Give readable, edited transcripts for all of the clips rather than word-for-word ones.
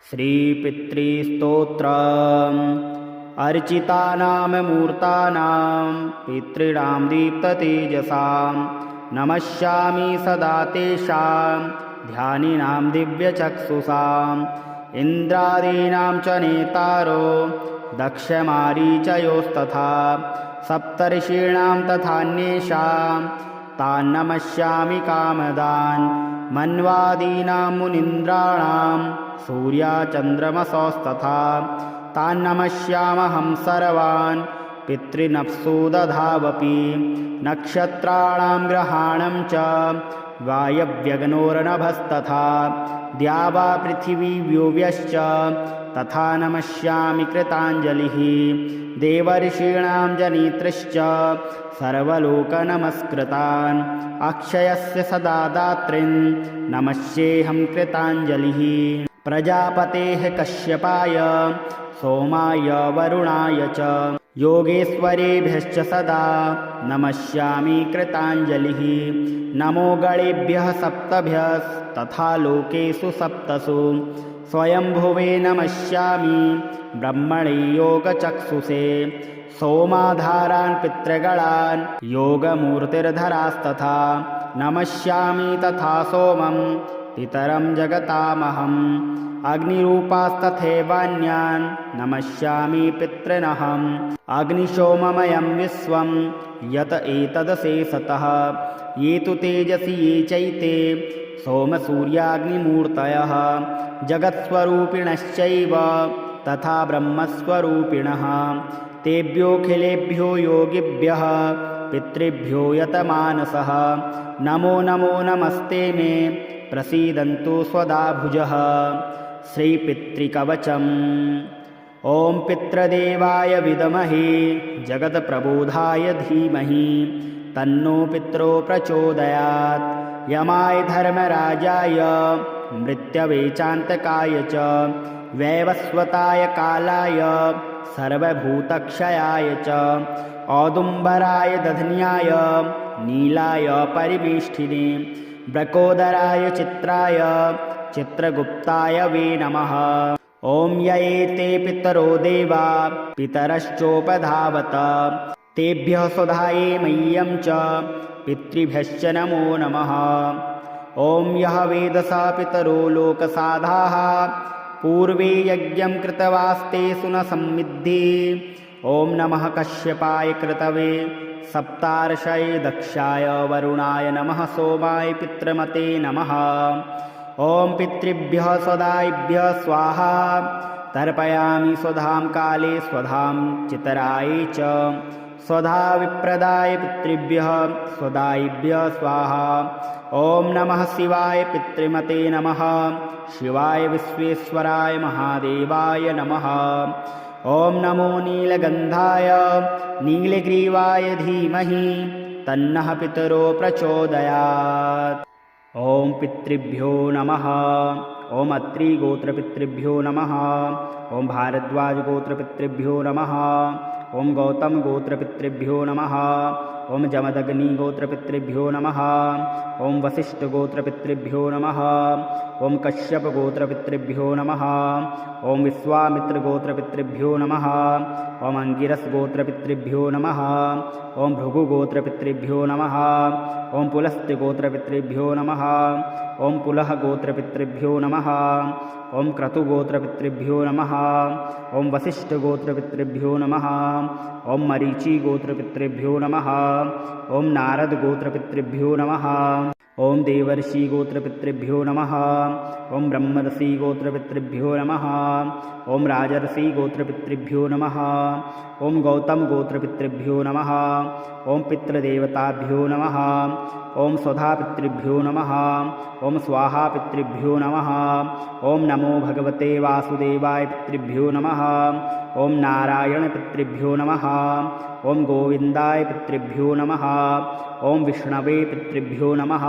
श्रीपितृस्तोत्रम् अर्चितानां मूर्तानां पितॄणां दीप्ततेजसां नमस्यामि सदा तेषां ध्यानिनां दिव्यचक्षुषाम् इन्द्रादीनां च नेतारो दक्षमारीचयोस्तथा सप्तर्षीणां तथान्येषां तान् नमस्यामि कामदान् मन्वादीनां मुनीन्द्राणां सूर्याचन्द्रमसोस्तथा तान् नमस्यामहं सर्वान् पितृनप्सु दधावपि नक्षत्राणां ग्रहाणां च वायव्यग्नोर्नभस्तथा द्यावा पृथिवी व्योव्यश्च तथा नमस्यामि कृताञ्जलिः देवर्षीणां जनित्रश्च सर्वलोकनमस्कृतान् अक्षयस्य सदा दात्रीन् नमस्येऽहं कृताञ्जलिः प्रजापतेः कश्यपाय सोमाय वरुणाय च योगेश्वरेभ्यश्च सदा नमस्यामि कृताञ्जलिः नमो गणेभ्यः सप्तभ्यस्तथा लोकेषु सप्तसु स्वयंभुवे नमस्यामि ब्रह्मणे योगचक्षुषे सोमाधारान् पितृगणान् योगमूर्तिर्धरास्तथा नमस्यामि तथा सोमं पितरं जगतामहम् अग्निरूपास्तथैवान्यान् नमस्यामि पितॄनहम् अग्निशोममयं विश्वं यत एतदशेषतः ये तु तेजसि ये चैते सोमसूर्याग्निमूर्तयः जगत्स्वरूपिणश्चैव तथा ब्रह्मस्वरूपिणः तेभ्योऽखिलेभ्यो योगिभ्यः पितृभ्यो यतमानसः नमो नमो नमस्ते मे प्रसीदन्तु स्वदाभुजः श्रीपितृकवचम् ॐ पितृदेवाय विद्महे जगत्प्रबोधाय धीमहि तन्नो पितरो प्रचोदयात् यमाय धर्मराजाय मृत्यवे चान्तकाय च वैवस्वताय कालाय सर्वभूतक्षयाय च औदुम्बराय दधन्याय नीलाय परिवेष्टिने ब्रकोदराय चित्राय चित्रगुप्ताय वे नमः ॐ ययेते पितरो देवा पितरश्चोपधावत तेभ्यः स्वधाये मह्यं च पितृभ्यश्च नमो नमः ॐ यः वेदसा पितरो लोकसाधाः पूर्वे यज्ञं कृतवास्तेषु न संविद्धि ॐ नमः कश्यपाय कृतवे सप्तार्षये दक्षाय वरुणाय नमः सोमाय पितृमते नमः ॐ पितृभ्यः स्वदायिभ्यः स्वाहा तर्पयामि स्वधां काले स्वधां चितराय च स्वधा विप्रदाय पितृभ्यः स्वदायिभ्यः स्वाहा ॐ नमः शिवाय पितृमते नमः शिवाय विश्वेश्वराय महादेवाय नमः ॐ नमो नीलगन्धाय नीलग्रीवाय धीमहि तन्नः पितरो प्रचोदयात् ॐ पितृभ्यो नमः ॐ अत्रिगोत्रपितृभ्यो नमः ॐ भारद्वाजगोत्रपितृभ्यो नमः ॐ गौतमगोत्रपितृभ्यो नमः ॐ जमदग्निगोत्रपितृभ्यो नमः ॐ वसिष्ठगोत्रपितृभ्यो नमः ॐ कश्यपगोत्रपितृभ्यो नमः ॐ विश्वामित्रगोत्रपितृभ्यो नमः ॐ अंगिरसगोत्रपितृभ्यो नमः ॐ भृगुगोत्रपितृभ्यो नमः ॐ पुलस्त्यगोत्रपितृभ्यो नमः ॐ पुलहगोत्रपितृभ्यो नमः ॐ क्रतुगोत्रपितृभ्यो नमः ॐ वसिष्ठगोत्रपितृभ्यो नमः ॐ मरीचिगोत्रपितृभ्यो नमः ॐ नारदगोत्रपितृभ्यो नमः ॐ देवर्षिगोत्रपितृभ्यो नमः ॐ ब्रह्मर्षिगोत्रपितृभ्यो नमः ॐ राजर्षिगोत्रपितृभ्यो नमः ॐ गौतमगोत्रपितृभ्यो नमः ॐ पितृदेवताभ्यो नमः ॐ स्वधापितृभ्यो नमः ॐ स्वाहापितृभ्यो नमः ॐ नमो भगवते वासुदेवाय पितृभ्यो नमः ॐ नारायणपितृभ्यो नमः ॐ गोविन्दाय पितृभ्यो नमः ॐ विष्णवे पितृभ्यो नमः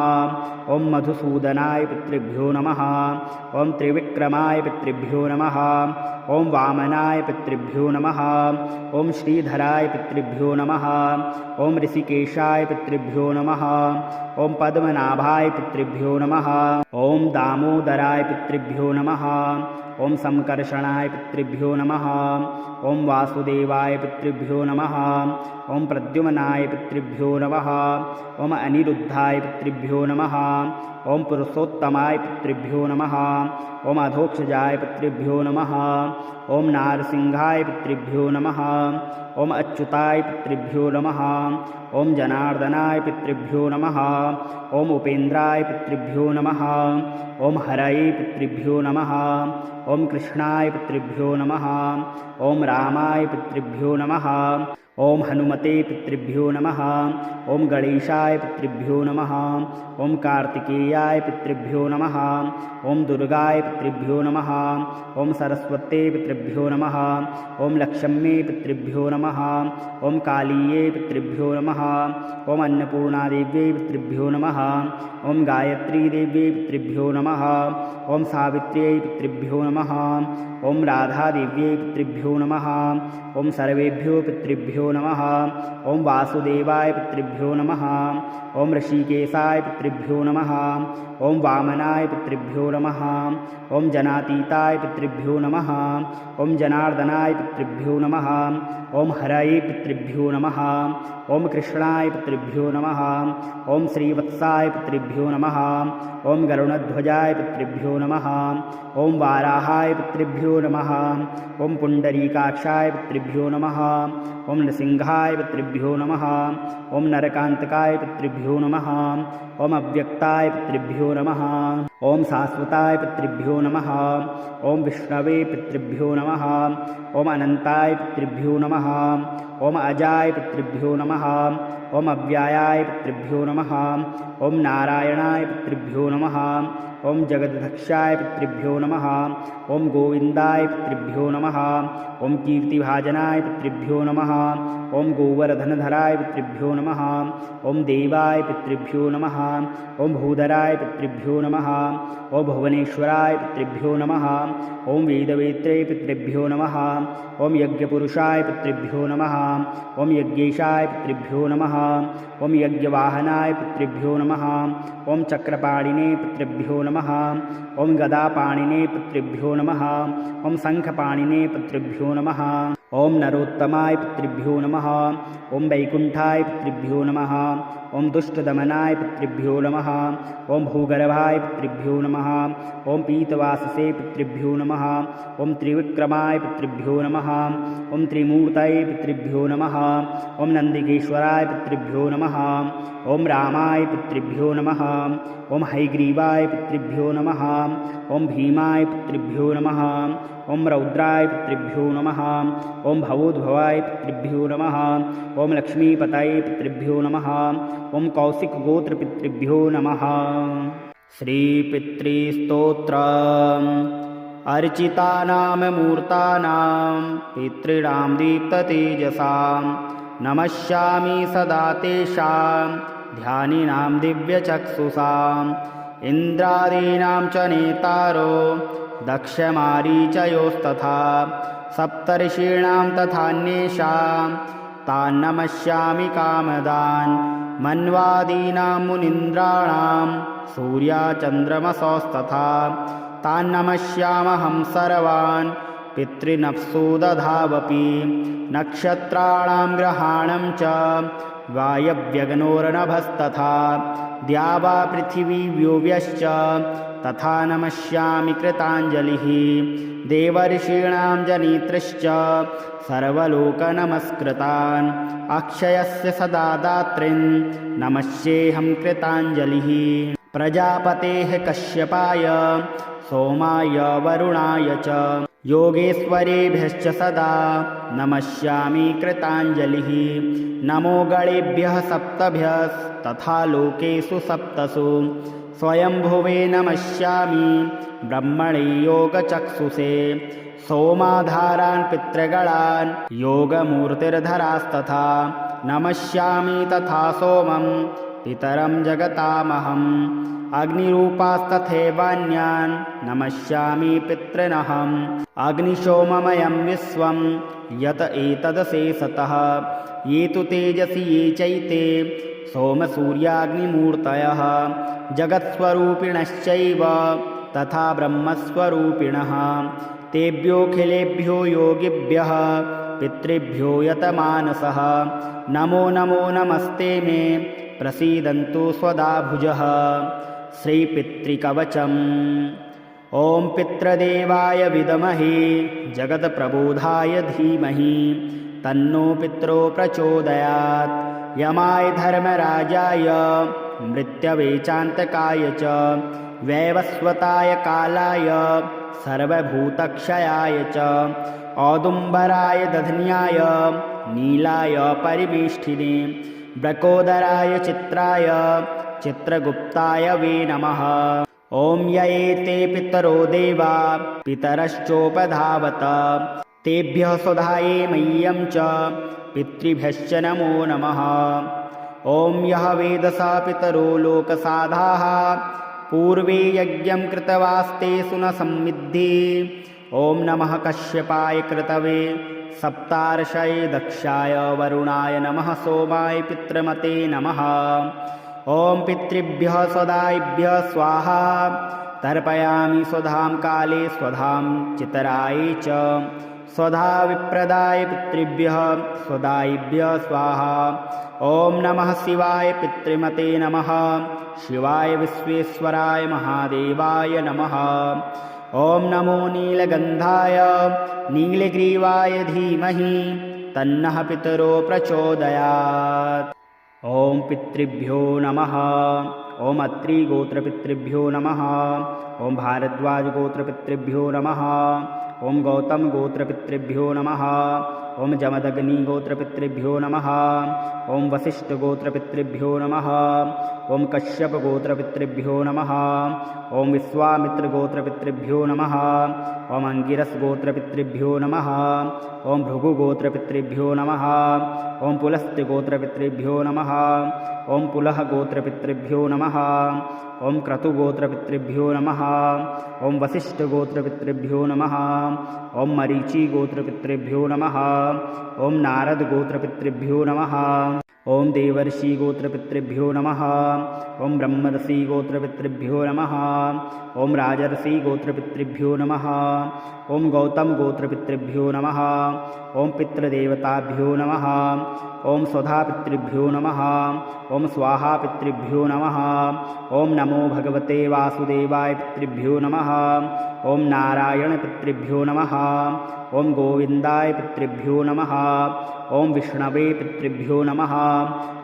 ॐ मधुसूदनाय पितृभ्यो नमः ॐ त्रिविक्रमाय पितृभ्यो नमः ॐ वामनाय पितृभ्यो नमः ॐ श्रीधराय पितृभ्यो नमः ॐ ऋषिकेशाय पितृभ्यो नमः ॐ पद्मनाभाय पितृभ्यो नमः ॐ दामोदराय पितृभ्यो नमः ॐ संकर्षणाय पितृभ्यो नमः। ॐ वासुदेवाय पितृभ्यो नमः। ॐ प्रद्युम्नाय पितृभ्यो नमः। ॐ अनिरुद्धाय पितृभ्यो नमः। ॐ पुरुषोत्तमाय पितृभ्यो नमः। ॐ अधोक्षजाय पितृभ्यो नमः। ॐ नारसिंहाय पितृभ्यो नमः। ॐ अच्युताय पितृभ्यो नमः। ॐ जनार्दनाय पितृभ्यो नमः। ॐ उपेन्द्राय पितृभ्यो नमः। ॐ हरये पितृभ्यो नमः। ॐ कृष्णाय पितृभ्यो नमः। ॐ रामाय पितृभ्यो नमः। ॐ हनुमते पितृभ्यो नमः। ॐ गणेशाय पितृभ्यो नमः। ॐ कार्तिकेयाय पितृभ्यो नमः। ॐ दुर्गाय पितृभ्यो नमः। ॐ सरस्वते पितृभ्यो नमः। ॐ लक्ष्म्ये पितृभ्यो नमः। ॐ कालीये पितृभ्यो नमः। ॐ अन्नपूर्णादेव्यै पितृभ्यो नमः। ॐ गायत्रीदेव्यै पितृभ्यो नमः। ॐ सावित्र्यै पितृभ्यो नमः। ॐ राधादेव्यै पितृभ्यो नमः। ॐ सर्वेभ्यो पितृभ्यो नमः। ॐ वासुदेवाय पितृभ्यो नमः। ॐ ऋषिकेशाय पितृभ्यो नमः। ॐ वामनाय पितृभ्यो नमः। ॐ जनातीताय पितृभ्यो नमः। ॐ जनार्दनाय पितृभ्यो नमः। ॐ हरये पितृभ्यो नमः। ॐ कृष्णाय पितृभ्यो नमः। ॐ श्रीवत्साय पितृभ्यो नमः। ॐ गरुणध्वजाय पितृभ्यो नमः। ॐ वाराहाय पितृभ्यो नमः। ॐ पुण्डरीकाक्षाय पितृभ्यो नमः। ॐ नृसिंहाय पितृभ्यो नमः। ॐ नरकान्तकाय पितृभ्यो नमः। ॐ अव्यक्ताय पितृभ्यो नमः। ॐ शाश्वताय पितृभ्यो नमः। ॐ विष्णवे पितृभ्यो नमः। ॐ अनन्ताय पितृभ्यो नमः। ॐ अजाय पितृभ्यो नमः। ॐ अव्यायाय पितृभ्यो नमः। ॐ नारायणाय पितृभ्यो नमः। ॐ जगदध्यक्षाय पितृभ्यो नमः। ॐ गोविन्दाय पितृभ्यो नमः। ॐ कीर्तिभाजनाय पितृभ्यो नमः। ॐ गोवर्धनधराय पितृभ्यो नमः। ॐ देवाय पितृभ्यो नमः। ॐ भूधराय पितृभ्यो नमः। ॐ भुवनेश्वराय पितृभ्यो नमः। ॐ वेदवेत्रे पितृभ्यो नमः। ॐ यज्ञपुरुषाय पितृभ्यो नमः। ॐ यज्ञेशाय पितृभ्यो नमः। ॐ यज्ञवाहनाय पितृभ्यो नमः। ॐ चक्रपाणिने पितृभ्यो नमः। ॐ गदापाणिने पितृभ्यो नमः। ॐ शङ्खपाणिने पितृभ्यो नमः। ॐ नरोत्तमाय पितृभ्यो नमः। ॐ वैकुण्ठाय पितृभ्यो नमः। ॐ दुष्टदमनाय पितृभ्यो नमः। ॐ भूगर्भाय पितृभ्यो नमः। ॐ पीतवाससे पितृभ्यो नमः। ॐ त्रिविक्रमाय पितृभ्यो नमः। ॐ त्रिमूर्तये पितृभ्यो नमः। ॐ नन्दिकेश्वराय पितृभ्यो नमः। ॐ रामाय पितृभ्यो नमः। ॐ हयग्रीवाय पितृभ्यो नमः। ॐ भीमाय पितृभ्यो नमः। ॐ रौद्राय पितृभ्यो नमः। ॐ भवोद्भवाय पितृभ्यो नमः। ॐ लक्ष्मीपतये पितृभ्यो नमः। ॐ कौशिकगोत्रपितृभ्यो नमः। श्रीपितृस्तोत्रम् अर्चितानां मूर्तानां पितॄणां दीप्ततेजसां नमस्यामि सदा तेषां ध्यानिनां दिव्यचक्षुषाम् इन्द्रादीनां च नेतारो दक्षमारीचयोस्तथा सप्तर्षीणां तथान्येषां तान्नमस्यामि कामदान् मन्वादीनां मुनीन्द्राणां सूर्याचन्द्रमसोस्तथा तान्नमस्यामहं सर्वान् पितृनप्सु दधावपि नक्षत्राणां ग्रहाणां च वायव्यग्नोर्नभस्तथा द्यावा पृथिवी व्योव्यश्च तथा नमस्यामि कृताञ्जलिः देवर्षीणां जनित्रश्च सर्वलोकनमस्कृतान् अक्षयस्य सदा दात्रीन् नमस्येऽहं कृताञ्जलिः प्रजापतेः कश्यपाय सोमाय वरुणाय च योगेश्वरेभ्यश्च सदा नमस्यामि कृताञ्जलिः नमो गणेभ्यः सप्तभ्यस्तथा लोकेषु सप्तसु स्वयंभुवे नमस्यामि ब्रह्मणे योगचक्षुषे सोमाधारान् पितृगणान् योगमूर्तिर्धरास्तथा नमस्यामि तथा सोमं पितरं जगतामहम् अग्निरूपास्तथैवान्यान् नमस्यामि पितॄनहम् अग्निशोममयं विश्वं यत एतदशेषतः ये तु तेजसि ये चैते सोमसूर्याग्निमूर्तयः जगत्स्वरूपिणश्चैव तथा ब्रह्मस्वरूपिणः तेभ्योऽखिलेभ्यो योगिभ्यः पितृभ्यो यतमानसः नमो नमो नमस्ते मे प्रसीदन्तु स्वदाभुजः। श्रीपितृकवचम्। ॐ पितृदेवाय विद्महे जगत्प्रबोधाय धीमहि तन्नो पितरो प्रचोदयात्। यमाय धर्मराजाय मृत्यवे चान्तकाय च वैवस्वताय कालाय सर्वभूतक्षयाय च औदुम्बराय दध्न्याय नीलाय परिवेष्टिने ब्रकोदराय चित्राय चित्रगुप्ताय वे नमः। ॐ ययेते पितरो देवा पितरश्चोपधावत तेभ्यः स्वधाये मह्यं च पितृभ्यश्च नमो नमः। ॐ यः वेदसा पितरो लोकसाधाः पूर्वे यज्ञं कृतवास्ते सुनसम्मिद्धि। ॐ नमः कश्यपाय कृतवे सप्तार्षये दक्षाय वरुणाय नमः सोमाय पितृमते नमः। ॐ पितृभ्यः स्वदायिभ्यः स्वाहा तर्पयामि स्वधां काले स्वधां चितराय च स्वधा विप्रदाय पितृभ्यः स्वदायिभ्यः स्वाहा। ॐ नमः शिवाय पितृमते नमः शिवाय विश्वेश्वराय महादेवाय नमः। ॐ नमो नीलगन्धाय नीलग्रीवाय धीमहि तन्नः पितरो प्रचोदयात्। ॐ पितृभ्यो नमः। ॐ अत्रिगोत्रपितृभ्यो नमः। ॐ भारद्वाजगोत्रपितृभ्यो नमः। ॐ गौतमगोत्रपितृभ्यो नमः। ॐ जमदग्निगोत्रपितृभ्यो नमः। ॐ वसिष्ठगोत्रपितृभ्यो नमः। ॐ कश्यपगोत्रपितृभ्यो नमः। ॐ विश्वामित्रगोत्रपितृभ्यो नमः। ॐ अंगिरसगोत्रपितृभ्यो नमः। ॐ भृगुगोत्रपितृभ्यो नमः। ॐ पुलस्त्यगोत्रपितृभ्यो नमः। ॐ पुलहगोत्रपितृभ्यो नमः। ॐ क्रतुगोत्रपितृभ्यो नमः। ॐ वसिष्ठगोत्रपितृभ्यो नमः। ॐ मरीचिगोत्रपितृभ्यो नमः। ॐ नारदगोत्रपितृभ्यो नमः। ॐ देवर्षिगोत्रपितृभ्यो नमः। ॐ ब्रह्मर्षिगोत्रपितृभ्यो नमः। ॐ राजर्षिगोत्रपितृभ्यो नमः। ॐ गौतमगोत्रपितृभ्यो नमः। ॐ पितृदेवताभ्यो नमः। ॐ स्वधापितृभ्यो नमः। ॐ स्वाहापितृभ्यो नमः। ॐ नमो भगवते वासुदेवाय पितृभ्यो नमः। ॐ नारायणपितृभ्यो नमः। ॐ गोविन्दाय पितृभ्यो नमः। ॐ विष्णवे पितृभ्यो नमः।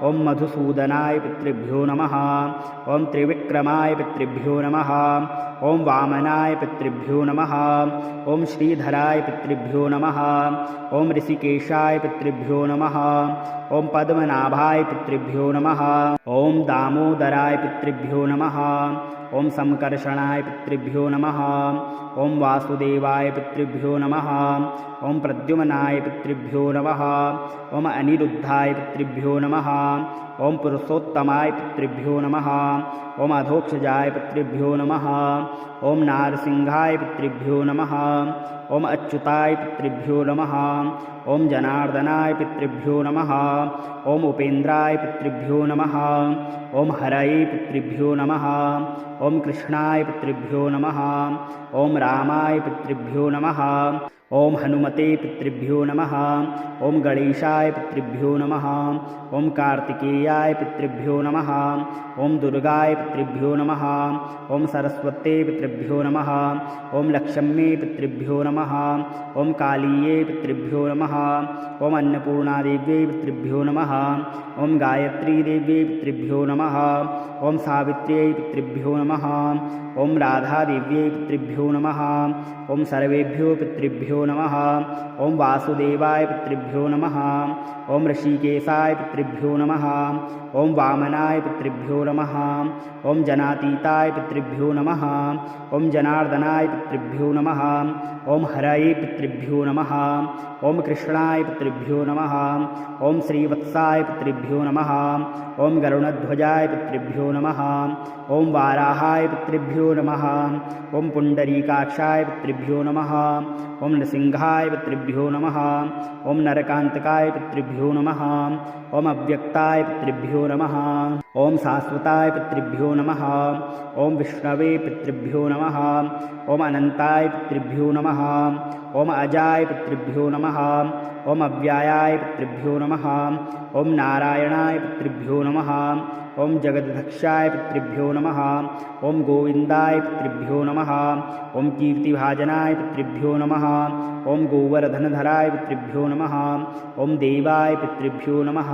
ॐ मधुसूदनाय पितृभ्यो नमः। ॐ त्रिविक्रमाय पितृभ्यो नमः। ॐ वामनाय पितृभ्यो नमः। ॐ श्रीधराय पितृभ्यो नमः। ॐ ऋषिकेशाय पितृभ्यो नमः। ॐ पद्मनाभाय पितृभ्यो नमः। ॐ दामोदराय पितृभ्यो नमः। ॐ संकर्षणाय पितृभ्यो नमः। ॐ वासुदेवाय पितृभ्यो नमः। ॐ प्रद्युम्नाय पितृभ्यो नमः। ॐ अनिरुद्धाय पितृभ्यो नमः। ॐ पुरुषोत्तमाय पितृभ्यो नमः। ॐ अधोक्षजाय पितृभ्यो नमः। ॐ नारसिंहाय पितृभ्यो नमः। ॐ अच्युताय पितृभ्यो नमः। ॐ जनार्दनाय पितृभ्यो नमः। ॐ उपेन्द्राय पितृभ्यो नमः। ॐ हरये पितृभ्यो नमः। ॐ कृष्णाय पितृभ्यो नमः। ॐ रामाय पितृभ्यो नमः। ॐ हनुमते पितृभ्यो नमः। ॐ गणेशाय पितृभ्यो नमः। ॐ कार्तिकेयाय पितृभ्यो नमः। ॐ दुर्गाय पितृभ्यो नमः। ॐ सरस्वते पितृभ्यो नमः। ॐ लक्ष्म्ये पितृभ्यो नमः। ॐ कालीये पितृभ्यो नमः। ॐ अन्नपूर्णादेव्यै पितृभ्यो नमः। ॐ गायत्रीदेव्यै पितृभ्यो नमः। ॐ सावित्र्यै पितृभ्यो नमः। ॐ राधादेव्यै पितृभ्यो नमः। ॐ सर्वेभ्यो पितृभ्यो नमः। ॐ वासुदेवाय पितृभ्यो नमः। ॐ ऋषिकेशाय पितृभ्यो नमः। ॐ वामनाय पितृभ्यो नमः। ॐ जनातीताय पितृभ्यो नमः। ॐ जनार्दनाय पितृभ्यो नमः। ॐ हरये पितृभ्यो नमः। ॐ कृष्णाय पितृभ्यो नमः। ॐ श्रीवत्साय पितृभ्यो नमः। ॐ गरुणध्वजाय पितृभ्यो नमः। ॐ वाराहाय पितृभ्यो नमः। ॐ पुण्डरीकाक्षाय पितृभ्यो नमः। ॐ नृसिंहाय पितृभ्यो नमः। ॐ नरकान्तकाय पितृभ्यो नमः। ॐ अव्यक्ताय पितृभ्यो नमः। ॐ शाश्वताय पितृभ्यो नमः। ॐ विष्णवे पितृभ्यो नमः। ॐ अनन्ताय पितृभ्यो नमः। ॐ अजाय पितृभ्यो नमः। ॐ अव्यायाय पितृभ्यो नमः। ॐ नारायणाय पितृभ्यो नमः। ॐ जगदध्यक्षाय पितृभ्यो नमः। ॐ गोविन्दाय पितृभ्यो नमः। ॐ कीर्तिभाजनाय पितृभ्यो नमः। ॐ गोवर्धनधराय पितृभ्यो नमः। ॐ देवाय पितृभ्यो नमः।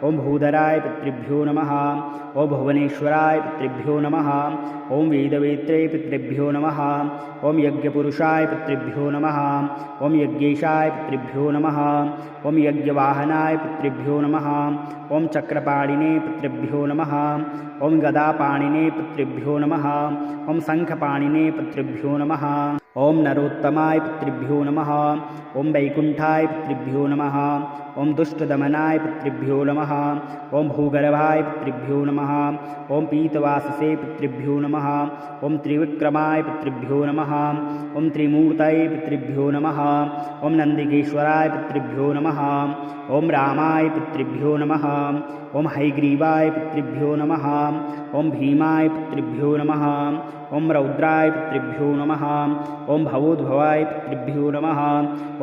ॐ भूधराय पितृभ्यो नमः। ॐ भुवनेश्वराय पितृभ्यो नमः। ॐ वेदवेत्रे पितृभ्यो नमः। ॐ यज्ञपुरुषाय पितृभ्यो नमः। ॐ यज्ञेशाय पितृभ्यो नमः। ॐ यज्ञवाहनाय पितृभ्यो नमः। ॐ चक्रपाणिने पितृभ्यो नमः। ॐ गदापाणिने पितृभ्यो नमः। ॐ शङ्खपाणिने पितृभ्यो नमः। ॐ नरोत्तमाय पितृभ्यो नमः। ॐ वैकुण्ठाय पितृभ्यो नमः। ॐ दुष्टदमनाय पितृभ्यो नमः। ॐ भूगर्भाय पितृभ्यो नमः। ॐ पीतवाससे पितृभ्यो नमः। ॐ त्रिविक्रमाय पितृभ्यो नमः। ॐ त्रिमूर्तये पितृभ्यो नमः। ॐ नन्दिकेश्वराय पितृभ्यो नमः। ॐ रामाय पितृभ्यो नमः। ॐ हयग्रीवाय पितृभ्यो नमः। ॐ भीमाय पितृभ्यो नमः। ॐ रौद्राय पितृभ्यो नमः। ॐ भवोद्भवाय पितृभ्यो नमः।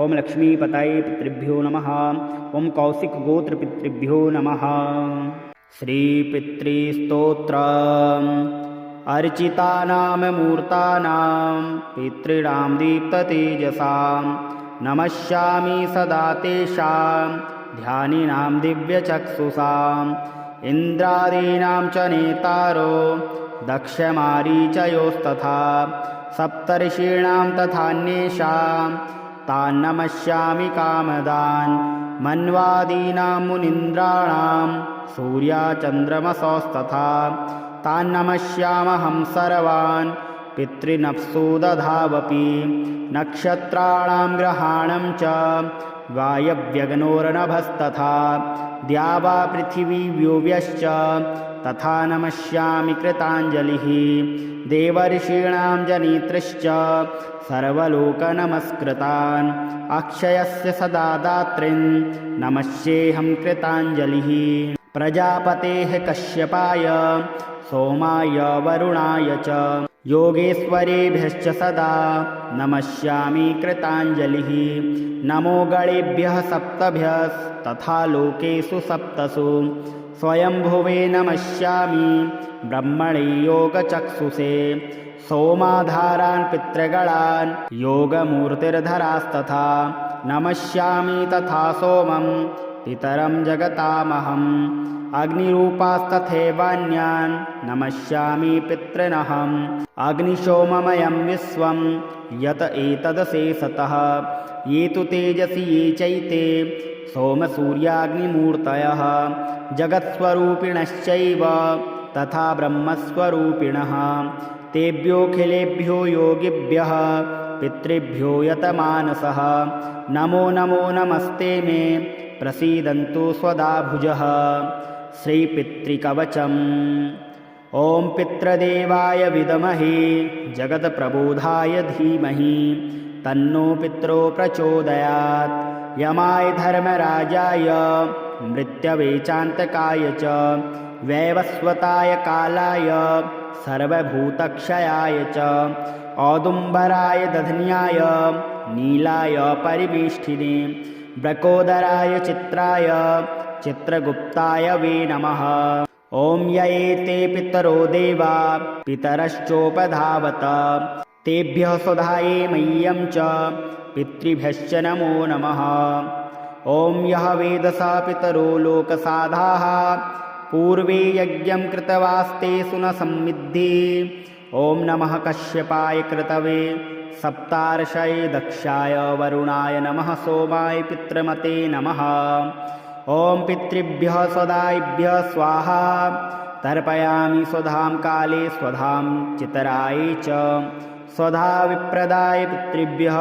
ॐ लक्ष्मीपतये पितृभ्यो नमः। ॐ कौशिकगोत्रपितृभ्यो नमः। श्रीपितृस्तोत्रम् अर्चितानां मूर्तानां पितॄणां दीप्ततेजसां नमस्यामि सदा तेषां ध्यानिनां दिव्यचक्षुषाम् इन्द्रादीनां च नेतारो दक्षमारीचयोस्तथा सप्तर्षीणां तथान्येषां तान् नमस्यामि कामदान् मन्वादीनां मुनीन्द्राणां सूर्याचन्द्रमसोस्तथा तान् नमस्यामहं सर्वान् पितृनप्सु दधावपि नक्षत्राणां ग्रहाणां च वायव्यग्नोर्नभस्तथा द्यावा पृथिवी व्योव्यश्च तथा नमस्यामि कृताञ्जलिः देवर्षीणां जनित्रश्च सर्वलोकनमस्कृतान् अक्षयस्य सदा दात्रीन् नमस्येऽहं कृताञ्जलिः प्रजापतेः कश्यपाय सोमाय वरुणाय च योगेश्वरेभ्यश्च सदा नमस्यामि कृताञ्जलिः नमो गणेभ्यः सप्तभ्यस्तथा लोकेषु सप्तसु स्वयंभुवे नमस्यामि ब्रह्मणे योगचक्षुषे सोमाधारान् पितृगणान् योगमूर्तिर्धरास्तथा नमस्यामि तथा सोमं पितरं जगतामहम् अग्निरूपास्तथैवान्यान् नमस्यामि पितॄनहम् अग्निशोममयं विश्वं यत एतदशेषतः ये तु तेजसि ये चैते सोमसूर्याग्निमूर्तयः जगत्स्वरूपिणश्चैव तथा ब्रह्मस्वरूपिणः तेभ्योऽखिलेभ्यो योगिभ्यः पितृभ्यो यतमानसः नमो नमो नमस्ते मे प्रसीदन्तु स्वदा भुजः श्रीपितृकवचम् ॐ पितृदेवाय विद्महे जगत्प्रबोधाय धीमहि तन्नो पितरो प्रचोदयात् यमाय धर्मराजाय मृत्यवे चान्तकाय च वैवस्वताय कालाय सर्वभूतक्षयाय च औदुम्बराय दधन्याय नीलाय परिवेष्टिने ब्रकोदराय चित्राय चित्रगुप्ताय वे नमः। ॐ य एते पितरो देवा पितरश्चोपधावत तेभ्यः स्वधाये मह्यं च पितृभ्यश्च नमो नमः। ॐ यः वेदसा पितरो लोकसाधाः पूर्वे यज्ञं कृतवास्तेषु न संविद्धि। ॐ नमः कश्यपाय कृतवे सप्तार्षये दक्षाय वरुणाय नमः सोमाय पितृमते नमः। ॐ पितृभ्यः स्वदायिभ्यः स्वाहा तर्पयामि स्वधां काले स्वधां चितराय च स्वधा विप्रदाय पितृभ्यः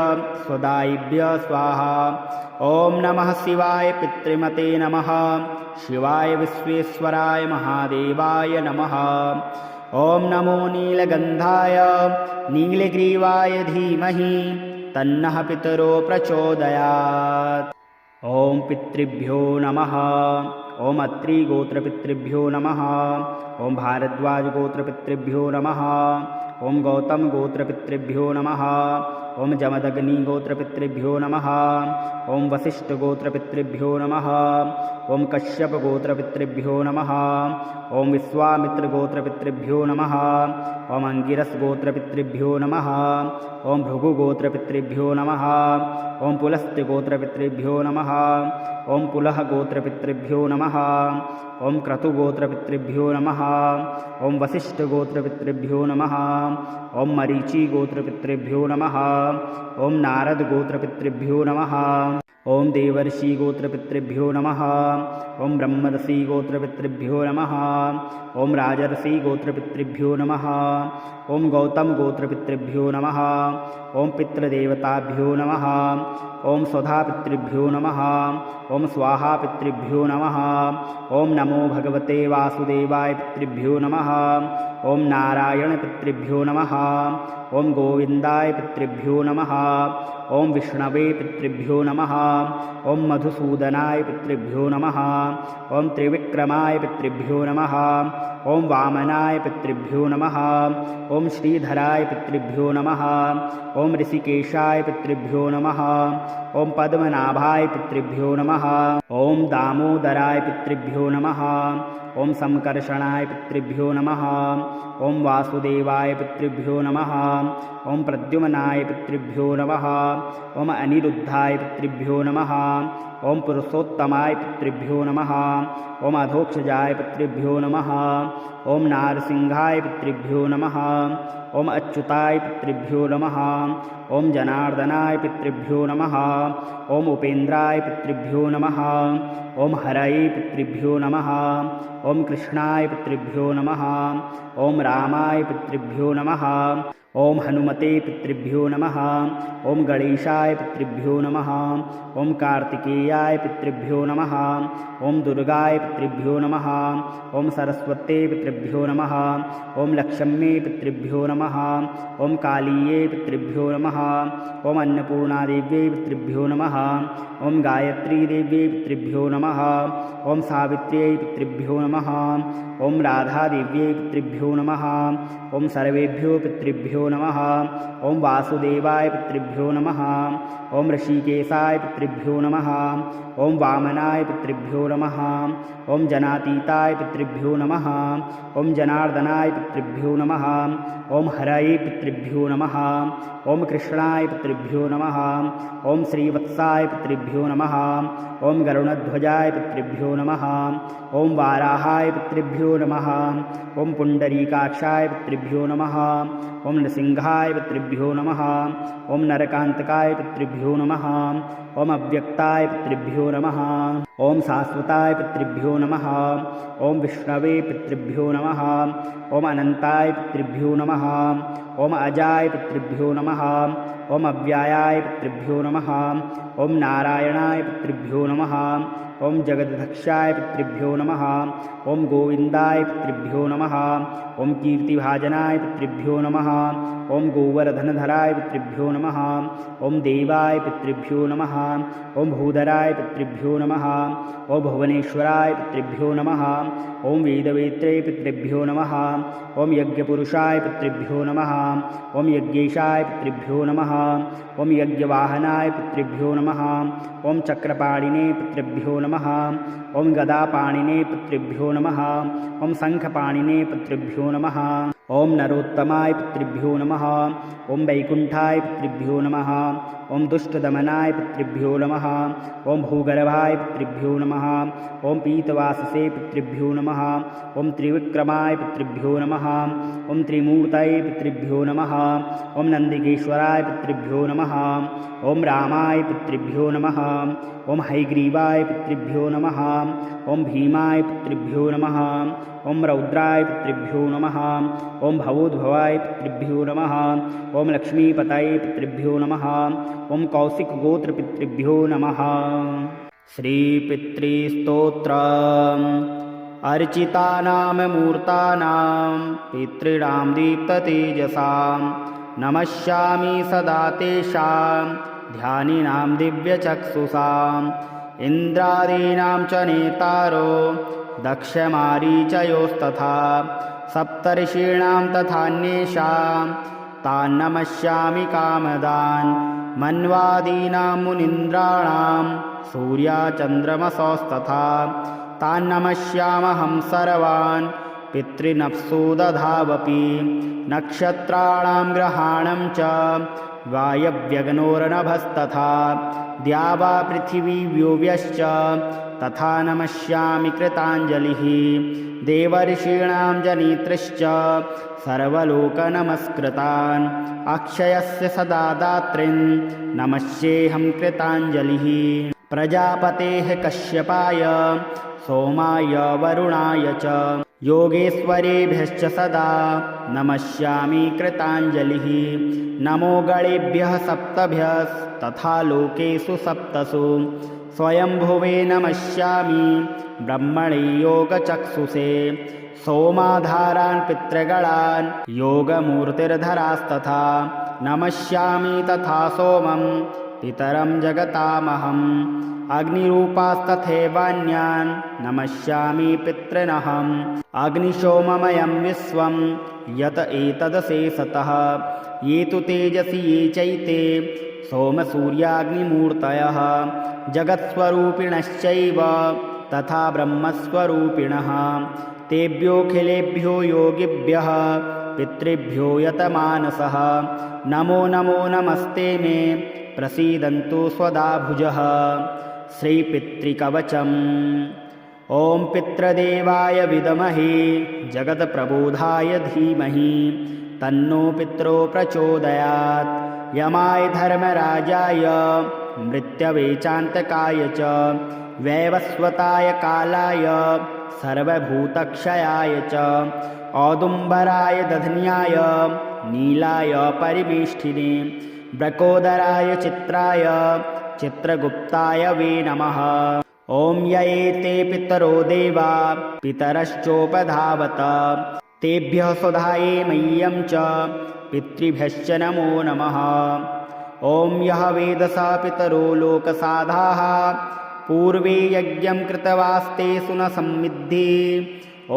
स्वदायिभ्यः स्वाहा। ॐ नमः शिवाय पितृमते नमः शिवाय विश्वेश्वराय महादेवाय नमः। ॐ नमो नीलगन्धाय नीलग्रीवाय धीमहि तन्नः पितरो प्रचोदयात्। ॐ पितृभ्यो नमः। ॐ अत्रिगोत्रपितृभ्यो नमः। ॐ भारद्वाजगोत्रपितृभ्यो नमः। ॐ गौतमगोत्रपितृभ्यो नमः। ॐ जमदग्निगोत्रपितृभ्यो नमः। ॐ वसिष्ठगोत्रपितृभ्यो नमः। ॐ कश्यपगोत्रपितृभ्यो नमः। ॐ विश्वामित्रगोत्रपितृभ्यो नमः। ॐ अंगिरसगोत्रपितृभ्यो नमः। ॐ भृगुगोत्रपितृभ्यो नमः। ॐ पुलस्त्यगोत्रपितृभ्यो नमः। ॐ पुलहगोत्रपितृभ्यो नमः। ॐ क्रतुगोत्रपितृभ्यो नमः। ॐ वसिष्ठगोत्रपितृभ्यो नमः। ॐ मरीचिगोत्रपितृभ्यो नमः। ॐ नारदगोत्रपितृभ्यो नमः। ॐ देवर्षिगोत्रपितृभ्यो नमः। ॐ ब्रह्मर्षिगोत्रपितृभ्यो नमः। ॐ राजर्षिगोत्रपितृभ्यो नमः। ॐ गौतमगोत्रपितृभ्यो नमः। ॐ पितृदेवताभ्यो नमः। ॐ स्वधापितृभ्यो नमः। ॐ स्वाहापितृभ्यो नमः। ॐ नमो भगवते वासुदेवाय पितृभ्यो नमः। ॐ नारायणपितृभ्यो नमः। ॐ गोविन्दाय पितृभ्यो नमः। ॐ विष्णवे पितृभ्यो नमः। ॐ मधुसूदनाय पितृभ्यो नमः। ॐ त्रिविक्रमाय पितृभ्यो नमः। ॐ वामनाय पितृभ्यो नमः। ॐ श्रीधराय पितृभ्यो नमः। ॐ ऋषिकेशाय पितृभ्यो नमः। ॐ पद्मनाभाय पितृभ्यो नमः। ॐ दामोदराय पितृभ्यो नमः। ॐ संकर्षणाय पितृभ्यो नमः। ॐ वासुदेवाय पितृभ्यो नमः। ॐ प्रद्युम्नाय पितृभ्यो नमः। ॐ अनिरुद्धाय पितृभ्यो नमः। ॐ पुरुषोत्तमाय पितृभ्यो नमः। ॐ अधोक्षजाय पितृभ्यो नमः। ॐ नारसिंहाय पितृभ्यो नमः। ॐ अच्युताय पितृभ्यो नमः। ॐ जनार्दनाय पितृभ्यो नमः। ॐ उपेन्द्राय पितृभ्यो नमः। ॐ हरये पितृभ्यो नमः। ॐ कृष्णाय पितृभ्यो नमः। ॐ रामाय पितृभ्यो नमः। ॐ हनुमते पितृभ्यो नमः। ॐ गणेशाय पितृभ्यो नमः। ॐ कार्तिकेयाय पितृभ्यो नमः। ॐ दुर्गाय पितृभ्यो नमः। ॐ सरस्वते पितृभ्यो नमः। ॐ लक्ष्म्ये पितृभ्यो नमः। ॐ कालीये पितृभ्यो नमः। ॐ अन्नपूर्णादेव्यै पितृभ्यो नमः। ॐ गायत्रीदेव्यै पितृभ्यो नमः। ॐ सावित्र्यै पितृभ्यो नमः। ॐ राधादेव्यै पितृभ्यो नमः। ॐ सर्वेभ्यो पितृभ्यो नमः। ॐ वासुदेवाय पितृभ्यो नमः। ॐ ऋषिकेशाय पितृभ्यो नमः। ॐ वामनाय पितृभ्यो नमः। ॐ जनातीताय पितृभ्यो नमः। ॐ जनार्दनाय पितृभ्यो नमः। ॐ हरये पितृभ्यो नमः। ॐ कृष्णाय पितृभ्यो नमः। ॐ श्रीवत्साय पितृभ्यो नमः। ॐ गरुणध्वजाय पितृभ्यो नमः। ॐ वाराहाय पितृभ्यो नमः। ॐ पुण्डरीकाक्षाय पितृभ्यो नमः। ॐ नृसिंहाय पितृभ्यो नमः। ॐ नरकान्तकाय पितृभ्यो नमः। ॐ अव्यक्ताय पितृभ्यो नमः। ॐ शाश्वताय पितृभ्यो नमः। ॐ विष्णवे पितृभ्यो नमः। ॐ अनन्ताय पितृभ्यो नमः। ॐ अजाय पितृभ्यो नमः। ॐ अव्यायाय पितृभ्यो नमः। ॐ नारायणाय पितृभ्यो नमः। ॐ जगदध्यक्षाय पितृभ्यो नमः। ॐ गोविन्दाय पितृभ्यो नमः। ॐ कीर्तिभाजनाय पितृभ्यो नमः। ॐ गोवर्धनधराय पितृभ्यो नमः। ॐ देवाय पितृभ्यो नमः। ॐ भूधराय पितृभ्यो नमः। ॐ भुवनेश्वराय पितृभ्यो नमः। ॐ वेदवेत्रे पितृभ्यो नमः। ॐ यज्ञपुरुषाय पितृभ्यो नमः। ॐ यज्ञेशाय पितृभ्यो नमः। ॐ यज्ञवाहनाय पितृभ्यो नमः। ॐ चक्रपाणिने पितृभ्यो नमः। ॐ गदापाणिने पितृभ्यो नमः। ॐ शङ्खपाणिने पितृभ्यो नमः। ॐ नरोत्तमाय पितृभ्यो नमः। ॐ वैकुण्ठाय पितृभ्यो नमः। ॐ दुष्टदमनाय पितृभ्यो नमः। ॐ भूगर्भाय पितृभ्यो नमः। ॐ पीतवाससे पितृभ्यो नमः। ॐ त्रिविक्रमाय पितृभ्यो नमः। ॐ त्रिमूर्तये पितृभ्यो नमः। ॐ नन्दिकेश्वराय पितृभ्यो नमः। ॐ रामाय पितृभ्यो नमः। ॐ हयग्रीवाय पितृभ्यो नमः। ॐ भीमाय पितृभ्यो नमः। ॐ रौद्राय पितृभ्यो नमः। ॐ भवोद्भवाय पितृभ्यो नमः। ॐ लक्ष्मीपतये पितृभ्यो नमः। ॐ कौशिकगोत्रपितृभ्यो नमः। श्रीपितृस्तोत्रम् अर्चितानां मूर्तानां पितॄणां दीप्ततेजसां नमस्यामि सदा तेषां ध्यानिनां दिव्यचक्षुषां इन्द्रादीनां च नेतारो दक्षमारीचयोस्तथा सप्तर्षीणां तथान्येषां तान्नमस्यामि कामदान् मन्वादीनां मुनीन्द्राणां सूर्याचन्द्रमसोस्तथा तान्नमस्यामहं सर्वान् पितृनप्सु दधावपि नक्षत्राणां ग्रहाणं च वायव्यग्नोर्नभस्तथा द्यावा पृथिवी व्योव्यश्च तथा नमस्यामि कृताञ्जलिः देवर्षीणां जनितृश्च सर्वलोकनमस्कृतान् अक्षयस्य सदा दात्रीन् नमस्येऽहं कृताञ्जलिः प्रजापतेः कश्यपाय सोमाय वरुणाय च योगेश्वरेभ्यश्च सदा नमस्यामि कृताञ्जलिः नमो गणेभ्यः सप्तभ्यस्तथा लोकेषु सप्तसु स्वयंभुवे नमस्यामि ब्रह्मणे योगचक्षुषे सोमाधारान् पितृगणान् योगमूर्तिर्धरास्तथा नमस्यामि तथा सोमं पितरं जगतामहम् अग्निरूपास्तथैवान्यान् नमस्यामि पितॄनहम् अग्निशोममयं विश्वं यत एतदशेषतः ये तु तेजसि ये चैते सोमसूर्याग्निमूर्तयः जगत्स्वरूपिणश्चैव तथा ब्रह्मस्वरूपिणः तेभ्योऽखिलेभ्यो योगिभ्यः पितृभ्यो यतमानसः नमो नमो नमस्ते मे प्रसीदन्तु स्वदाभुजः श्रीपितृकवचम् ॐ पितृदेवाय विद्महे जगत्प्रबोधाय धीमहि तन्नो पितरो प्रचोदयात् यमाय धर्मराजाय मृत्यवे चान्तकाय च वैवस्वताय कालाय सर्वभूतक्षयाय च औदुम्बराय दधन्याय नीलाय परिवेष्टिने ब्रकोदराय चित्राय चित्रगुप्ताय वे नमः ॐ ययेते पितरो देवा पितरश्चोपधावत तेभ्यः स्वधाये मह्यं च पितृभ्यश्च नमो नमः ॐ यः वेदसा पितरो लोकसाधाः पूर्वे यज्ञं कृतवास्तेषु न संविद्धि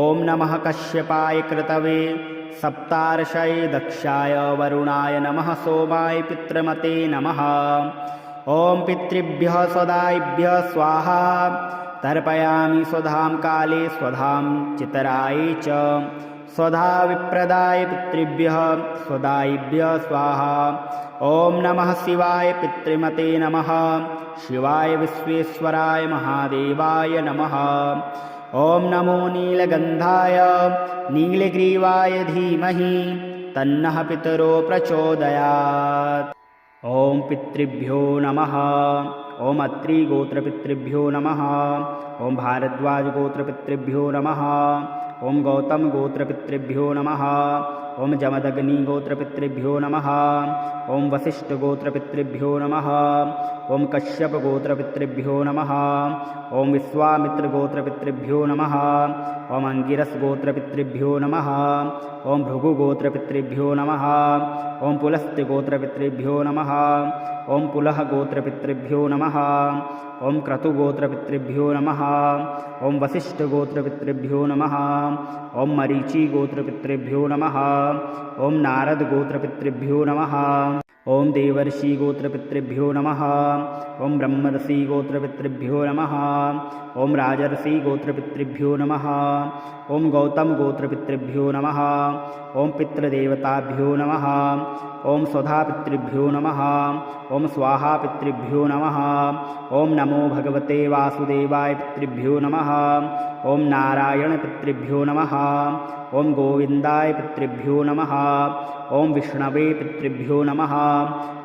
ॐ नमः कश्यपाय कृतवे सप्तार्षये दक्षाय वरुणाय नमः सोमाय पितृमते नमः ॐ पितृभ्यः स्वदायिभ्यः स्वाहा तर्पयामि स्वधां काले स्वधां चितराय च स्वधा विप्रदाय पितृभ्यः स्वदायिभ्यः स्वाहा ॐ नमः शिवाय पितृमते नमः शिवाय विश्वेश्वराय महादेवाय नमः ॐ नमो नीलगन्धाय नीलग्रीवाय धीमहि तन्नः पितरो प्रचोदयात् ॐ पितृभ्यो नमः ॐ अत्रिगोत्रपितृभ्यो नमः ॐ भारद्वाजगोत्रपितृभ्यो नमः ॐ गौतमगोत्रपितृभ्यो नमः ॐ जमदग्निगोत्रपितृभ्यो नमः ॐ वसिष्ठगोत्रपितृभ्यो नमः ॐ कश्यपगोत्रपितृभ्यो नमः ॐ विश्वामित्रगोत्रपितृभ्यो नमः ॐ अंगिरसगोत्रपितृभ्यो नमः ॐ भृगुगोत्रपितृभ्यो नमः ॐ पुलस्त्यगोत्रपितृभ्यो नमः ॐ पुलहगोत्रपितृभ्यो नमः ॐ क्रतुगोत्रपितृभ्यो नमः ॐ वसिष्ठगोत्रपितृभ्यो नमः ॐ मरीचिगोत्रपितृभ्यो नमः ॐ नारदगोत्रपितृभ्यो नमः ॐ देवर्षिगोत्रपितृभ्यो नमः ॐ ब्रह्मर्षिगोत्रपितृभ्यो नमः ॐ राजर्षिगोत्रपितृभ्यो नमः ॐ गौतमगोत्रपितृभ्यो नमः ॐ पितृदेवताभ्यो नमः ॐ स्वधापितृभ्यो नमः ॐ स्वाहापितृभ्यो नमः ॐ नमो भगवते वासुदेवाय पितृभ्यो नमः ॐ नारायणपितृभ्यो नमः ॐ गोविन्दाय पितृभ्यो नमः ॐ विष्णवे पितृभ्यो नमः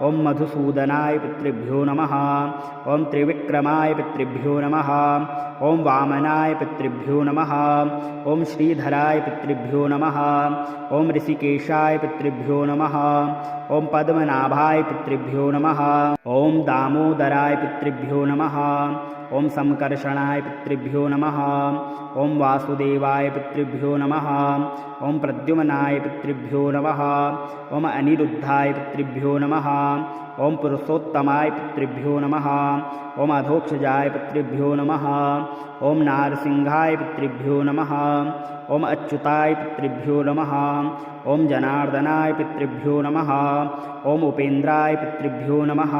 ॐ मधुसूदनाय पितृभ्यो नमः ॐ त्रिविक्रमाय पितृभ्यो नमः ॐ वामनाय पितृभ्यो नमः ॐ श्रीधराय पितृभ्यो नमः ॐ ऋषिकेशाय पितृभ्यो नमः ॐ पद्मनाभाय पितृभ्यो नमः ॐ दामोदराय पितृभ्यो नमः ॐ संकर्षणाय पितृभ्यो नमः ॐ वासुदेवाय पितृभ्यो नमः ॐ प्रद्युम्नाय पितृभ्यो नमः ॐ अनिरुद्धाय पितृभ्यो नमः ॐ पुरुषोत्तमाय पितृभ्यो नमः। ॐ अधोक्षजाय पितृभ्यो नमः। ॐ नारसिंहाय पितृभ्यो नमः। ॐ अच्युताय पितृभ्यो नमः। ॐ जनार्दनाय पितृभ्यो नमः। ॐ उपेन्द्राय पितृभ्यो नमः।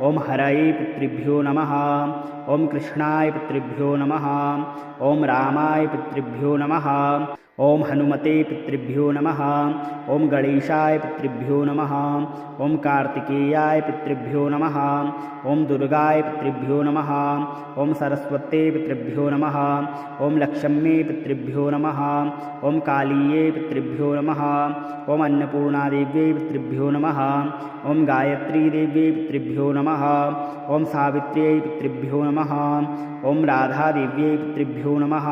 ॐ हरये पितृभ्यो नमः। ॐ कृष्णाय पितृभ्यो नमः। ॐ रामाय पितृभ्यो नमः। ॐ हनुमते पितृभ्यो नमः। ॐ गणेशाय पितृभ्यो नमः। ॐ कार्तिकेयाय पितृभ्यो नमः। ॐ दुर्गाय पितृभ्यो नमः। ॐ सरस्वते पितृभ्यो नमः। ॐ लक्ष्म्ये पितृभ्यो नमः। ॐ कालीये पितृभ्यो नमः। ॐ अन्नपूर्णादेव्यै पितृभ्यो नमः। ॐ गायत्रीदेव्यै पितृभ्यो नमः। ॐ सावित्र्यै पितृभ्यो नमः। ॐ राधादेव्यै पितृभ्यो नमः।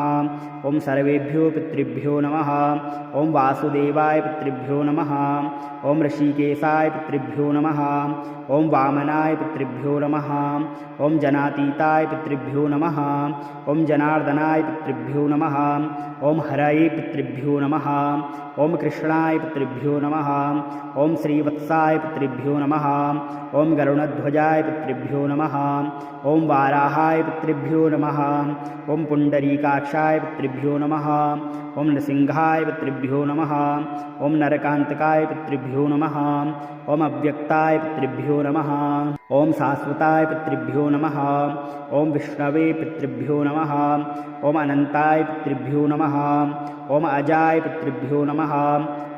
ॐ सर्वेभ्यो पितृभ्यो नमः। ॐ वासुदेवाय पितृभ्यो नमः। ॐ ऋषिकेशाय पितृभ्यो नमः। ॐ वामनाय पितृभ्यो नमः। ॐ जनातीताय पितृभ्यो नमः। ॐ जनार्दनाय पितृभ्यो नमः। ॐ हरये पितृभ्यो नमः। ॐ कृष्णाय पितृभ्यो नमः। ॐ श्रीवत्साय पितृभ्यो नमः। ॐ गरुणध्वजाय पितृभ्यो नमः। ॐ वाराहाय पितृभ्यो नमः। ॐ पुण्डरीकाक्षाय पितृभ्यो नमः। ॐ नृसिंहाय पितृभ्यो नमः। ॐ नरकान्तकाय पितृभ्यो नमः। ॐ अव्यक्ताय पितृभ्यो नमः। ॐ शाश्वताय पितृभ्यो नमः। ॐ विष्णवे पितृभ्यो नमः। ॐ अनन्ताय पितृभ्यो नमः। ॐ अजाय पितृभ्यो नमः।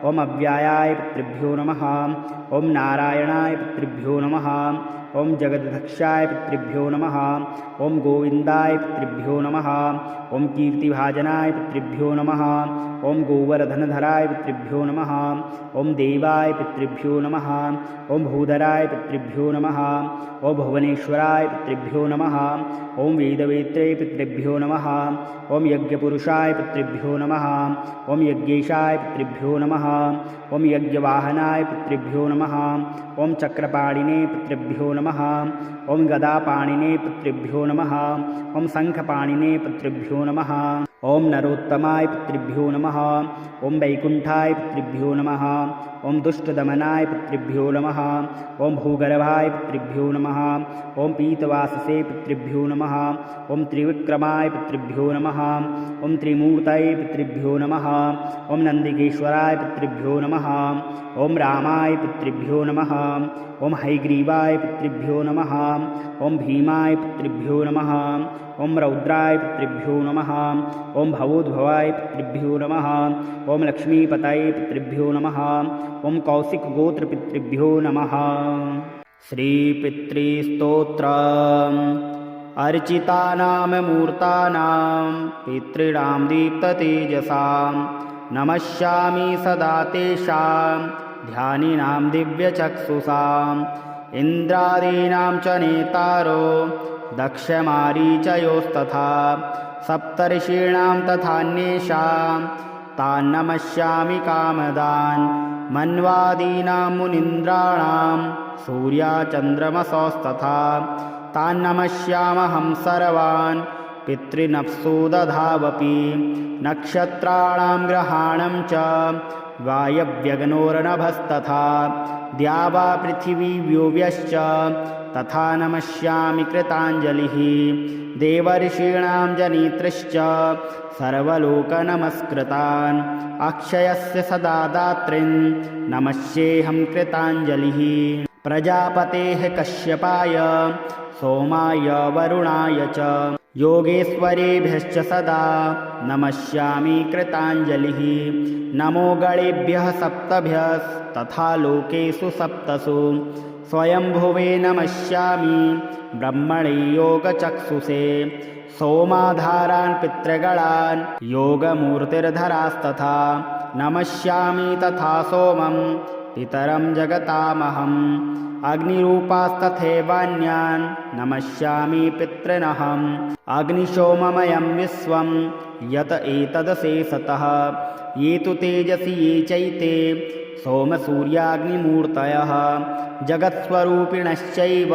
ॐ अव्यायाय पितृभ्यो नमः। ॐ नारायणाय पितृभ्यो नमः। ॐ जगदध्यक्षाय पितृभ्यो नमः। ॐ गोविन्दाय पितृभ्यो नमः। ॐ कीर्तिभाजनाय पितृभ्यो नमः। ॐ गोवर्धनधराय पितृभ्यो नमः। ॐ देवाय पितृभ्यो नमः। ॐ भूधराय पितृभ्यो नमः। ॐ भुवनेश्वराय पितृभ्यो नमः। ॐ वेदवेत्रे पितृभ्यो नमः। ॐ यज्ञपुरुषाय पितृभ्यो नमः। ॐ यज्ञेशाय पितृभ्यो नमः। ॐ यज्ञवाहनाय पितृभ्यो नमः। ॐ चक्रपाणिने पितृभ्यो नमः। ॐ गदापाणिने पितृभ्यो नमः। ॐ शङ्खपाणिने पितृभ्यो नमः। ॐ नरोत्तमाय पितृभ्यो नमः। ॐ वैकुण्ठाय पितृभ्यो नमः। ॐ दुष्टदमनाय पितृभ्यो नमः। ॐ भूगर्भाय पितृभ्यो नमः। ॐ पीतवाससे पितृभ्यो नमः। ॐ त्रिविक्रमाय पितृभ्यो नमः। ॐ त्रिमूर्तये पितृभ्यो नमः। ॐ नन्दिकेश्वराय पितृभ्यो नमः। ॐ रामाय पितृभ्यो नमः। ॐ हैग्रीवाय पितृभ्यो नमः। ॐ भीमाय पितृभ्यो नमः। ॐ रौद्राय पितृभ्यो नमः। ॐ भवोद्भवाय पितृभ्यो नमः। ॐ लक्ष्मीपतये पितृभ्यो नमः। ॐ कौशिकगोत्रपितृभ्यो नमः। श्रीपितृस्तोत्रम् अर्चितानां मूर्तानां पितॄणां दीप्ततेजसां नमस्यामि सदा तेषां ध्यानिनां दिव्यचक्षुषाम् इन्द्रादीनां च नेतारो दक्षमारीचयोस्तथा सप्तर्षीणां तथान्येषां तान्नमस्यामि कामदान् मन्वादीनां मुनीन्द्राणां सूर्याचन्द्रमसोस्तथा तान्नमस्यामहं सर्वान् पितृनप्सु दधावपि नक्षत्राणां ग्रहाणं च वायव्यग्नोर्नभस्तथा द्यावा पृथिवी व्योव्यश्च तथा नमस्यामि कृताञ्जलिः देवर्षीणां जनित्रश्च सर्वलोकनमस्कृतान् अक्षयस्य सदा दात्रीन् नमस्येऽहं कृताञ्जलिः प्रजापतेः कश्यपाय सोमाय वरुणाय च योगेश्वरेभ्यश्च सदा नमस्यामि कृताञ्जलिः नमो गणेभ्यः सप्तभ्यस्तथा लोकेषु सप्तसु स्वयंभुवे नमस्यामि ब्रह्मणे योगचक्षुषे सोमाधारान् पितृगणान् योगमूर्तिर्धरास्तथा नमस्यामि तथा सोमं पितरं जगतामहम् अग्निरूपास्तथैवान्यान् नमस्यामि पितॄनहम् अग्निशोममयं विश्वं यत एतदशेषतः ये तु तेजसि ये चैते सोमसूर्याग्निमूर्तयः जगत्स्वरूपिणश्चैव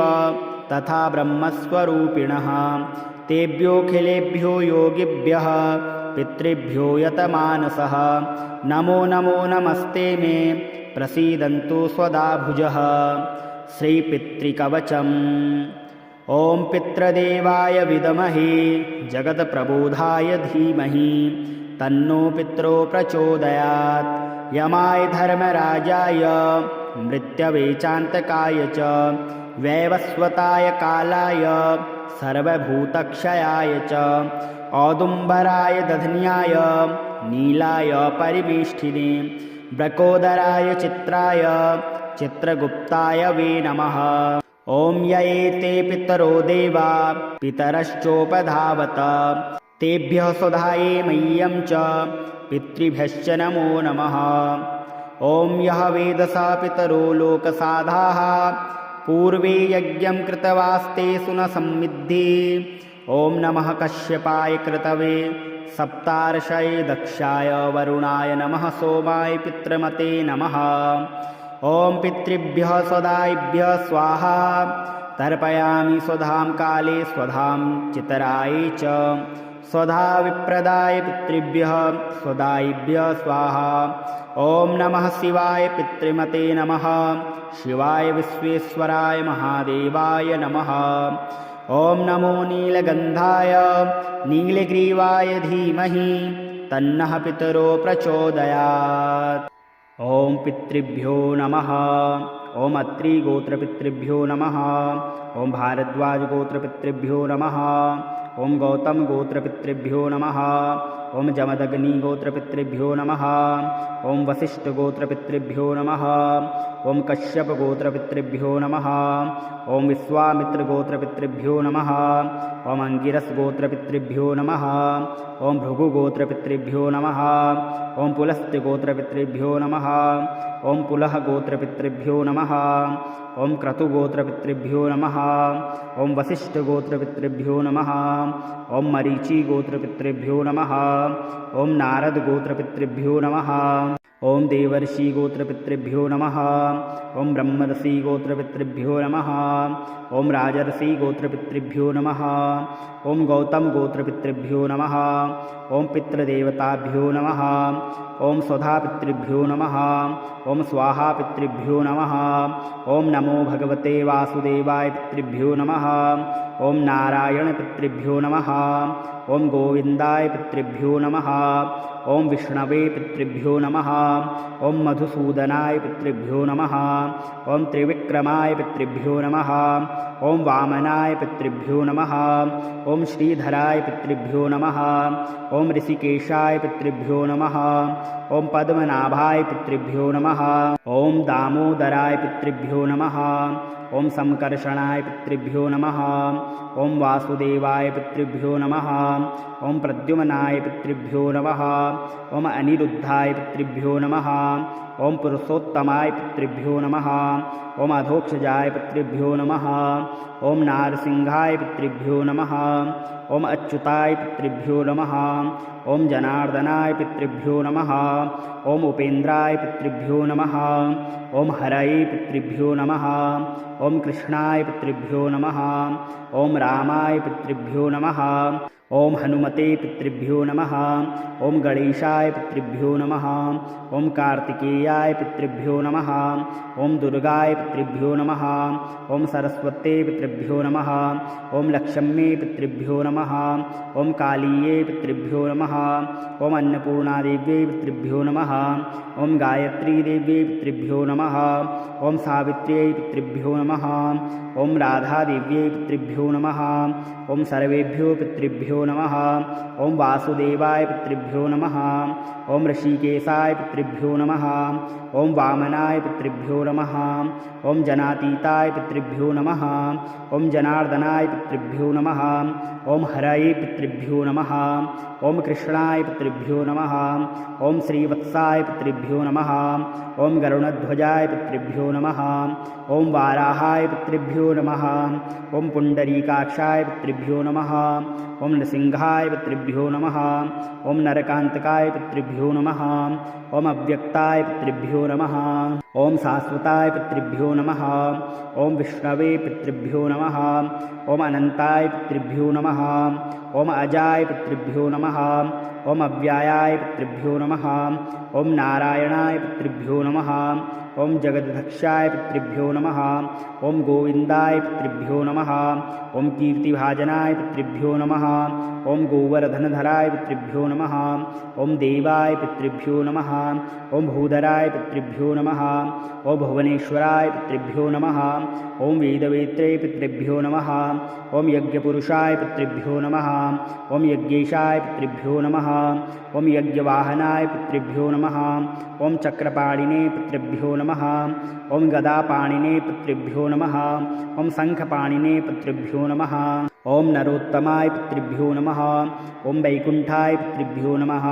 तथा ब्रह्मस्वरूपिणः तेभ्योऽखिलेभ्यो योगिभ्यः पितृभ्यो यतमानसः नमो नमो नमस्ते मे प्रसीदन्तु स्वदाभुजः श्रीपितृकवचम्। ॐ पितृदेवाय विद्महे जगत्प्रबोधाय धीमहि तन्नो पितरो प्रचोदयात्। यमाय धर्मराजाय मृत्यवे चान्तकाय च वैवस्वताय कालाय सर्वभूतक्षयाय च औदुम्बराय दधन्याय नीलाय परिवेष्टिने ब्रकोदराय चित्राय चित्रगुप्ताय वे नमः। ॐ य एते पितरो देवा पितरश्चोपधावत तेभ्यः स्वधाये मह्यं च पितृभ्यश्च नमो नमः। ॐ यः वेदसा पितरो लोकसाधाः पूर्वे यज्ञं कृतवास्तेषु न संविद्धि। ॐ नमः कश्यपाय कृतवे सप्तार्षये दक्षाय वरुणाय नमः सोमाय पितृमते नमः। ॐ पितृभ्यः स्वदायिभ्यः स्वाहा तर्पयामि स्वधां काले स्वधां चितराय च स्वधा विप्रदाय पितृभ्यः स्वदायिभ्यः स्वाहा। ॐ नमः शिवाय पितृमते नमः शिवाय विश्वेश्वराय महादेवाय नमः। ॐ नमो नीलगन्धाय नीलग्रीवाय धीमहि तन्नः पितरो प्रचोदयात्। ॐ पितृभ्यो नमः। ॐ अत्रिगोत्रपितृभ्यो नमः। ॐ भारद्वाजगोत्रपितृभ्यो नमः। ॐ गौतमगोत्रपितृभ्यो नमः। ॐ जमदग्निगोत्रपितृभ्यो नमः। ॐ वसिष्ठगोत्रपितृभ्यो नमः। ॐ कश्यपगोत्रपितृभ्यो नमः। ॐ विश्वामित्रगोत्रपितृभ्यो नमः। ॐ अंगिरसगोत्रपितृभ्यो नमः। ॐ भृगुगोत्रपितृभ्यो नमः। ॐ पुलस्त्यगोत्रपितृभ्यो नमः। ॐ पुलहगोत्रपितृभ्यो नमः। ॐ क्रतुगोत्रपितृभ्यो नमः। ॐ वसिष्ठगोत्रपितृभ्यो नमः। ॐ मरीचिगोत्रपितृभ्यो नमः। ॐ नारदगोत्रपितृभ्यो नमः। ॐ देवर्षिगोत्रपितृभ्यो नमः। ॐ ब्रह्मर्षिगोत्रपितृभ्यो नमः। ॐ राजर्षिगोत्रपितृभ्यो नमः। ॐ गौतमगोत्रपितृभ्यो नमः। ॐ पितृदेवताभ्यो नमः। ॐ स्वधापितृभ्यो नमः। ॐ स्वाहापितृभ्यो नमः। ॐ नमो भगवते वासुदेवाय पितृभ्यो नमः। ॐ नारायणपितृभ्यो नमः। ॐ गोविन्दाय पितृभ्यो नमः। ॐ विष्णवे पितृभ्यो नमः। ॐ मधुसूदनाय पितृभ्यो नमः। ॐ त्रिविक्रमाय पितृभ्यो नमः। ॐ वामनाय पितृभ्यो नमः। ॐ श्रीधराय पितृभ्यो नमः। ॐ ऋषिकेशाय पितृभ्यो नमः। ॐ पद्मनाभाय पितृभ्यो नमः। ॐ दामोदराय पितृभ्यो नमः। ॐ संकर्षणाय पितृभ्यो नमः। ॐ वासुदेवाय पितृभ्यो नमः। ॐ प्रद्युम्नाय पितृभ्यो नमः। ॐ अनिरुद्धाय पितृभ्यो नमः। ॐ पुरुषोत्तमाय पितृभ्यो नमः। ॐ अधोक्षजाय पितृभ्यो नमः। ॐ नारसिंहाय पितृभ्यो नमः। ॐ अच्युताय पितृभ्यो नमः। ॐ जनार्दनाय पितृभ्यो नमः। ॐ उपेन्द्राय पितृभ्यो नमः। ॐ हरये पितृभ्यो नमः। ॐ कृष्णाय पितृभ्यो नमः। ॐ रामाय पितृभ्यो नमः। ॐ हनुमते पितृभ्यो नमः। ॐ गणेशाय पितृभ्यो नमः। ॐ कार्तिकेयाय पितृभ्यो नमः। ॐ दुर्गाय पितृभ्यो नमः। ॐ सरस्वते पितृभ्यो नमः। ॐ लक्ष्म्ये पितृभ्यो नमः। ॐ कालीये पितृभ्यो नमः। ॐ अन्नपूर्णादेव्यै पितृभ्यो नमः। ॐ गायत्रीदेव्यै पितृभ्यो नमः। ॐ सावित्र्यै पितृभ्यो नमः। ॐ राधादेव्यै पितृभ्यो नमः। ॐ सर्वेभ्यो पितृभ्यो नमः। ॐ वासुदेवाय पितृभ्यो नमः। ॐ ऋषिकेशाय पितृभ्यो नमः। ॐ वामनाय पितृभ्यो नमः। ॐ जनातीताय पितृभ्यो नमः। ॐ जनार्दनाय पितृभ्यो नमः। ॐ हरये पितृभ्यो नमः। ॐ कृष्णाय पितृभ्यो नमः। ॐ श्रीवत्साय पितृभ्यो नमः। ॐ गरुणध्वजाय पितृभ्यो नमः। ॐ वाराहाय पितृभ्यो नमः। ॐ पुण्डरीकाक्षाय पितृभ्यो नमः। ॐ नृसिंहाय पितृभ्यो नमः। ॐ नरकान्तकाय पितृभ्यो नमः। ॐ अव्यक्ताय पितृभ्यो नमः। ॐ शाश्वताय पितृभ्यो नमः। ॐ विष्णवे पितृभ्यो नमः। ॐ अनन्ताय पितृभ्यो नमः। ॐ अजाय पितृभ्यो नमः। ॐ अव्यायाय पितृभ्यो नमः। ॐ नारायणाय पितृभ्यो नमः। ॐ जगदध्यक्षाय पितृभ्यो नमः। ॐ गोविन्दाय पितृभ्यो नमः। ॐ कीर्तिभाजनाय पितृभ्यो नमः। ॐ गोवर्धनधराय पितृभ्यो नमः। ॐ देवाय पितृभ्यो नमः। ॐ भूधराय पितृभ्यो नमः। ॐ भुवनेश्वराय पितृभ्यो नमः। ॐ वेदवेत्रे पितृभ्यो नमः। ॐ यज्ञपुरुषाय पितृभ्यो नमः। ॐ यज्ञेशाय पितृभ्यो नमः। ॐ यज्ञवाहनाय पितृभ्यो नमः। ॐ चक्रपाणिने पितृभ्यो नमः। ॐ गदापाणिने पितृभ्यो नमः। ॐ शङ्खपाणिने पितृभ्यो नमः। ॐ नरोत्तमाय पितृभ्यो नमः। ॐ वैकुण्ठाय पितृभ्यो नमः।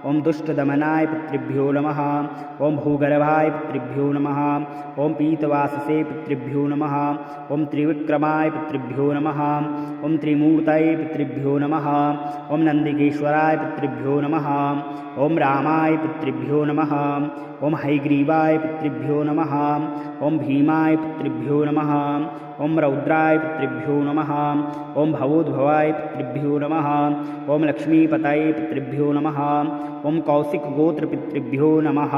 ॐ दुष्टदमनाय पितृभ्यो नमः। ॐ भूगर्भाय पितृभ्यो नमः। ॐ पीतवाससे पितृभ्यो नमः। ॐ त्रिविक्रमाय पितृभ्यो नमः। ॐ त्रिमूर्तये पितृभ्यो नमः। ॐ नन्दिकेश्वराय पितृभ्यो नमः। ॐ रामाय पितृभ्यो नमः। ॐ हयग्रीवाय पितृभ्यो नमः। ॐ भीमाय पितृभ्यो नमः। ॐ रौद्राय पितृभ्यो नमः। ॐ भवोद्भवाय पितृभ्यो नमः। ॐ लक्ष्मीपतये पितृभ्यो नमः। ॐ कौशिकगोत्रपितृभ्यो नमः।